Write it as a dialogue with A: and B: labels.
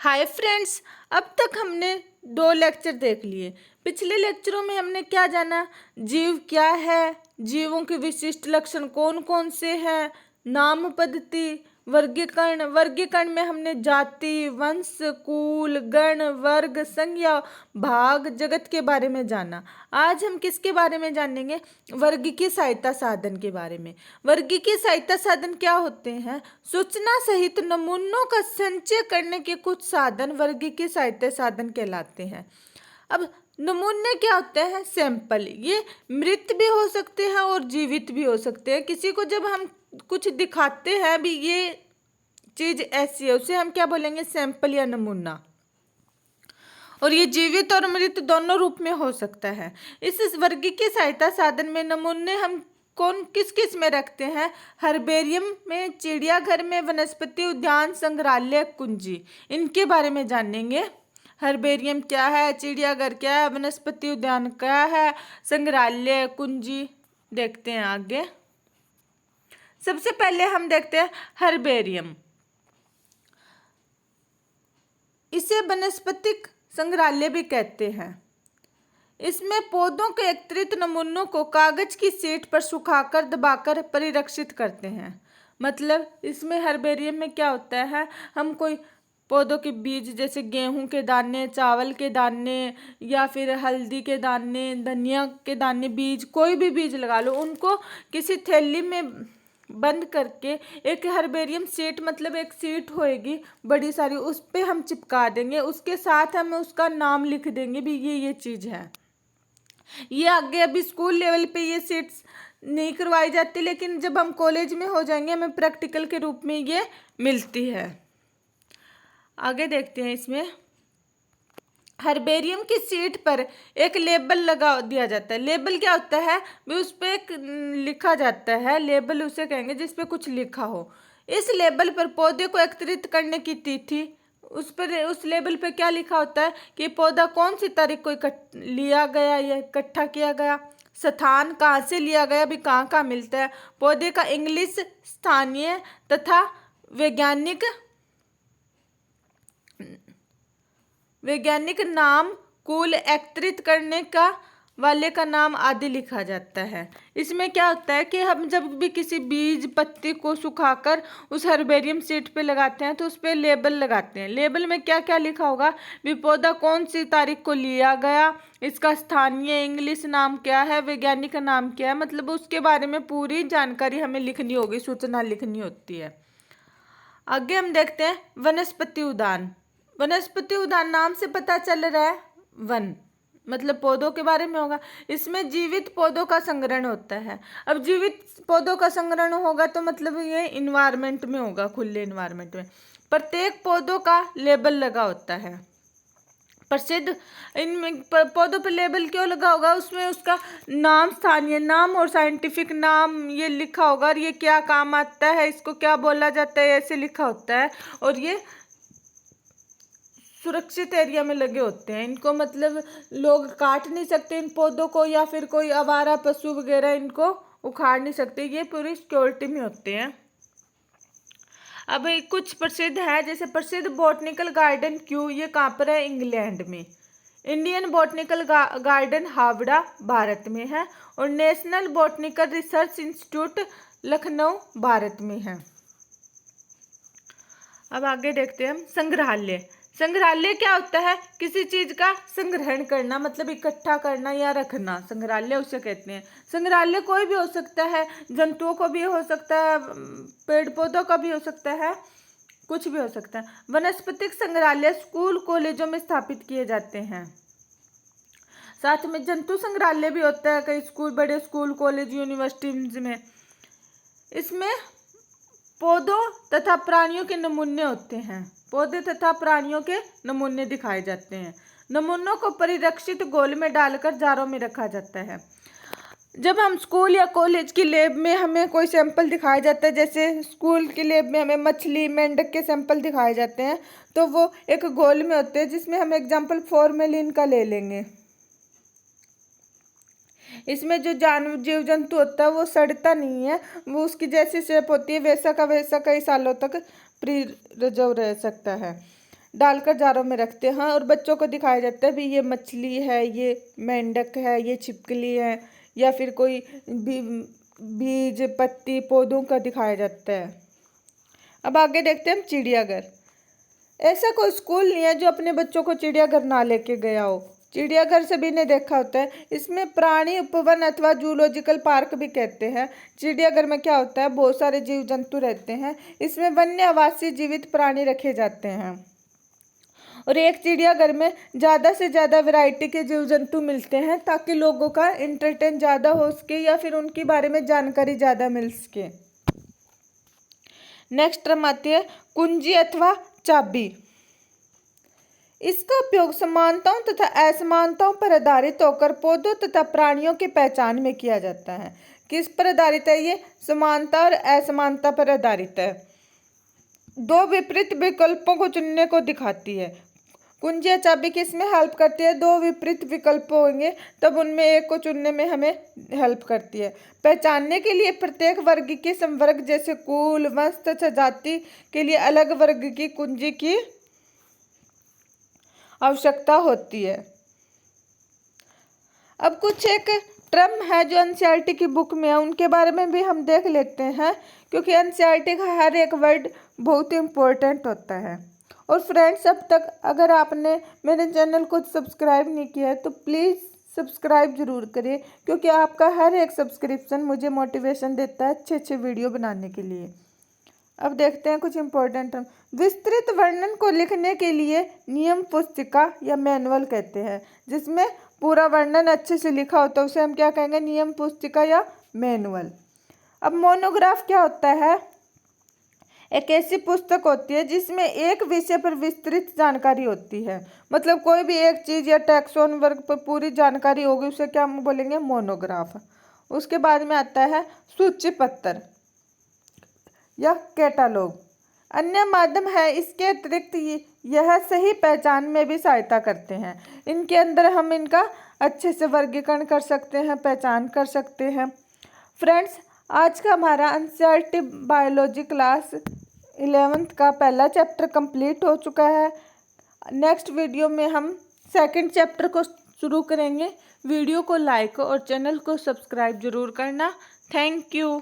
A: Hi friends. अब तक हमने दो लेक्चर देख लिए। पिछले लेक्चरों में हमने क्या जाना? जीव क्या है, जीवों के विशिष्ट लक्षण कौन कौन से हैं, नाम पद्धति, वर्गीकरण। वर्गीकरण में हमने जाति, वंश, कुल, गण, वर्ग, संज्ञा, भाग, जगत के बारे में जाना। आज हम किसके बारे में जानेंगे? वर्गीकीय सहायता साधन के बारे में। वर्गीकीय सहायता साधन क्या होते हैं? सूचना सहित नमूनों का संचय करने के कुछ साधन वर्गीकीय सहायता साधन कहलाते हैं। अब नमूने क्या होते हैं? सैंपल। ये मृत भी हो सकते हैं और जीवित भी हो सकते हैं। किसी को जब हम कुछ दिखाते हैं भी ये चीज ऐसी है, उसे हम क्या बोलेंगे? सैंपल या नमूना। और ये जीवित और मृत दोनों रूप में हो सकता है। इस वर्गीकीय सहायता साधन में नमूने हम कौन किस किस में रखते हैं? हर्बेरियम में, चिड़ियाघर में, वनस्पति उद्यान, संग्रहालय, कुंजी। इनके बारे में जानेंगे। हर्बेरियम क्या है, चिड़ियाघर क्या है, वनस्पति उद्यान क्या है, संग्रहालय, कुंजी। देखते हैं आगे। सबसे पहले हम देखते हैं हर्बेरियम। इसे वनस्पतिक संग्रहालय भी कहते हैं। इसमें पौधों के एकत्रित नमूनों को कागज की शीट पर सुखाकर दबाकर परिरक्षित करते हैं। मतलब इसमें हर्बेरियम में क्या होता है, हम कोई पौधों के बीज जैसे गेहूं के दाने, चावल के दाने या फिर हल्दी के दाने, धनिया के दाने, बीज, कोई भी बीज लगा लो, उनको किसी थैली में बंद करके एक हर्बेरियम शीट, मतलब एक शीट होएगी बड़ी सारी, उस पे हम चिपका देंगे। उसके साथ हम उसका नाम लिख देंगे भी ये चीज़ है। ये आगे अभी स्कूल लेवल पे ये शीट्स नहीं करवाई जाती, लेकिन जब हम कॉलेज में हो जाएंगे हमें प्रैक्टिकल के रूप में ये मिलती है। आगे देखते हैं। इसमें हर्बेरियम की शीट पर एक लेबल लगा दिया जाता है। लेबल क्या होता है? भी उस पर एक लिखा जाता है। लेबल उसे कहेंगे जिस पे कुछ लिखा हो। इस लेबल पर पौधे को एकत्रित करने की तिथि, उस लेबल पे क्या लिखा होता है कि पौधा कौन सी तारीख को लिया गया या इकट्ठा किया गया, स्थान कहाँ से लिया गया, भी कहाँ कहाँ मिलता है, पौधे का इंग्लिश, स्थानीय तथा वैज्ञानिक नाम, कुल, एकत्रित करने का वाले का नाम आदि लिखा जाता है। इसमें क्या होता है कि हम जब भी किसी बीज पत्ती को सुखाकर उस हर्बेरियम शीट पे लगाते हैं तो उस पे लेबल लगाते हैं। लेबल में क्या क्या लिखा होगा? भी पौधा कौन सी तारीख को लिया गया, इसका स्थानीय इंग्लिश नाम क्या है, वैज्ञानिक नाम क्या है, मतलब उसके बारे में पूरी जानकारी हमें लिखनी होगी, सूचना लिखनी होती है। आगे हम देखते हैं वनस्पति उद्यान। वनस्पति उद्यान नाम से पता चल रहा है वन, मतलब पौधों के बारे में होगा। इसमें जीवित पौधों का संग्रहण होता है। अब जीवित पौधों का संग्रहण होगा तो मतलब ये इन्वायरमेंट में होगा, खुले इन्वायरमेंट में। प्रत्येक पौधों का लेबल लगा होता है। प्रसिद्ध इन पौधों पर लेबल क्यों लगा होगा? उसमें उसका नाम, स्थानीय नाम और साइंटिफिक नाम ये लिखा होगा, और ये क्या काम आता है, इसको क्या बोला जाता है, ऐसे लिखा होता है। और ये सुरक्षित एरिया में लगे होते हैं। इनको मतलब लोग काट नहीं सकते इन पौधों को, या फिर कोई आवारा पशु वगैरह इनको उखाड़ नहीं सकते। ये पूरी सिक्योरिटी में होते हैं। अब कुछ प्रसिद्ध है, जैसे प्रसिद्ध बॉटनिकल गार्डन क्यों, ये कहाँ पर है? इंग्लैंड में। Indian botanical garden Howrah Bharat में है, और national botanical research institute Lucknow Bharat में है। अब आगे देखते हैं हम संग्रहालय। संग्रहालय क्या होता है? किसी चीज का संग्रहण करना, मतलब इकट्ठा करना या रखना, संग्रहालय उसे कहते हैं। संग्रहालय कोई भी हो सकता है, जंतुओं को भी हो सकता है, पेड़ पौधों का भी हो सकता है, कुछ भी हो सकता है। वनस्पतिक संग्रहालय स्कूल कॉलेजों में स्थापित किए जाते हैं। साथ में जंतु संग्रहालय भी होता है कई स्कूल, बड़े स्कूल, कॉलेज, यूनिवर्सिटीज में। इसमें पौधों तथा प्राणियों के नमूने होते हैं। पौधे तथा प्राणियों के नमूने दिखाए जाते हैं। नमूनों को परिरक्षित गोल में डालकर जारों में रखा जाता है। जब हम स्कूल या कॉलेज की लैब में हमें कोई सैंपल दिखाया जाता है, जैसे स्कूल की लैब में हमें मछली, मेंढक के सैंपल दिखाए जाते हैं, तो वो एक गोल में होते हैं, जिसमें हम एग्जाम्पल फॉर्मेलिन का ले लेंगे। इसमें जो जानवर, जीव जंतु होता है वो सड़ता नहीं है, वो उसकी जैसी शेप होती है वैसा का वैसा कई सालों तक प्रिजर्व रह सकता है। डालकर जारों में रखते हैं और बच्चों को दिखाया जाता है भी ये मछली है, ये मेंढक है, ये छिपकली है, या फिर कोई बीज पत्ती पौधों का दिखाया जाता है। अब आगे देखते हैं हम चिड़ियाघर। ऐसा कोई स्कूल नहीं है जो अपने बच्चों को चिड़ियाघर ना लेके गया हो। चिड़ियाघर सभी ने देखा होता है। इसमें प्राणी उपवन अथवा जूलॉजिकल पार्क भी कहते हैं। चिड़ियाघर में क्या होता है, बहुत सारे जीव जंतु रहते हैं। इसमें वन्य आवासीय जीवित प्राणी रखे जाते हैं और एक चिड़ियाघर में ज़्यादा से ज़्यादा वैरायटी के जीव जंतु मिलते हैं ताकि लोगों का इंटरटेन ज़्यादा हो सके या फिर उनके बारे में जानकारी ज़्यादा मिल सके। नेक्स्ट टर्म आती है कुंजी अथवा चाबी। इसका उपयोग समानताओं तथा असमानताओं पर आधारित होकर पौधों तथा प्राणियों की पहचान में किया जाता है। किस पर आधारित है ये? समानता और असमानता पर आधारित है। दो विपरीत विकल्पों को चुनने को दिखाती है। कुंजी या चाबी किसमें हेल्प करती है? दो विपरीत विकल्प होंगे तब उनमें एक को चुनने में हमें हेल्प करती है। पहचानने के लिए प्रत्येक वर्ग की संवर्ग जैसे कुल, वंश तथा जाति के लिए अलग वर्ग की कुंजी की आवश्यकता होती है। अब कुछ एक टर्म है जो एनसीईआरटी की बुक में है, उनके बारे में भी हम देख लेते हैं क्योंकि एनसीईआरटी का हर एक वर्ड बहुत इम्पोर्टेंट होता है। और फ्रेंड्स, अब तक अगर आपने मेरे चैनल को सब्सक्राइब नहीं किया है तो प्लीज़ सब्सक्राइब ज़रूर करिए क्योंकि आपका हर एक सब्सक्रिप्शन मुझे मोटिवेशन देता है अच्छे अच्छे वीडियो बनाने के लिए। अब देखते हैं कुछ इम्पोर्टेंट टर्म। विस्तृत वर्णन को लिखने के लिए नियम पुस्तिका या मैनुअल कहते हैं। जिसमें पूरा वर्णन अच्छे से लिखा होता है उसे हम क्या कहेंगे? नियम पुस्तिका या मैनुअल। अब मोनोग्राफ क्या होता है? एक ऐसी पुस्तक होती है जिसमें एक विषय पर विस्तृत जानकारी होती है। मतलब कोई भी एक चीज़ या टैक्सोन वर्ग पर पूरी जानकारी होगी उसे क्या हम बोलेंगे? मोनोग्राफ। उसके बाद में आता है सूची पत्र या कैटालॉग। अन्य माध्यम है। इसके अतिरिक्त यह सही पहचान में भी सहायता करते हैं। इनके अंदर हम इनका अच्छे से वर्गीकरण कर सकते हैं, पहचान कर सकते हैं। फ्रेंड्स, आज का हमारा एनसीईआरटी बायोलॉजी क्लास 11th का पहला चैप्टर कंप्लीट हो चुका है। नेक्स्ट वीडियो में हम सेकंड चैप्टर को शुरू करेंगे। वीडियो को लाइक और चैनल को सब्सक्राइब जरूर करना। Thank you.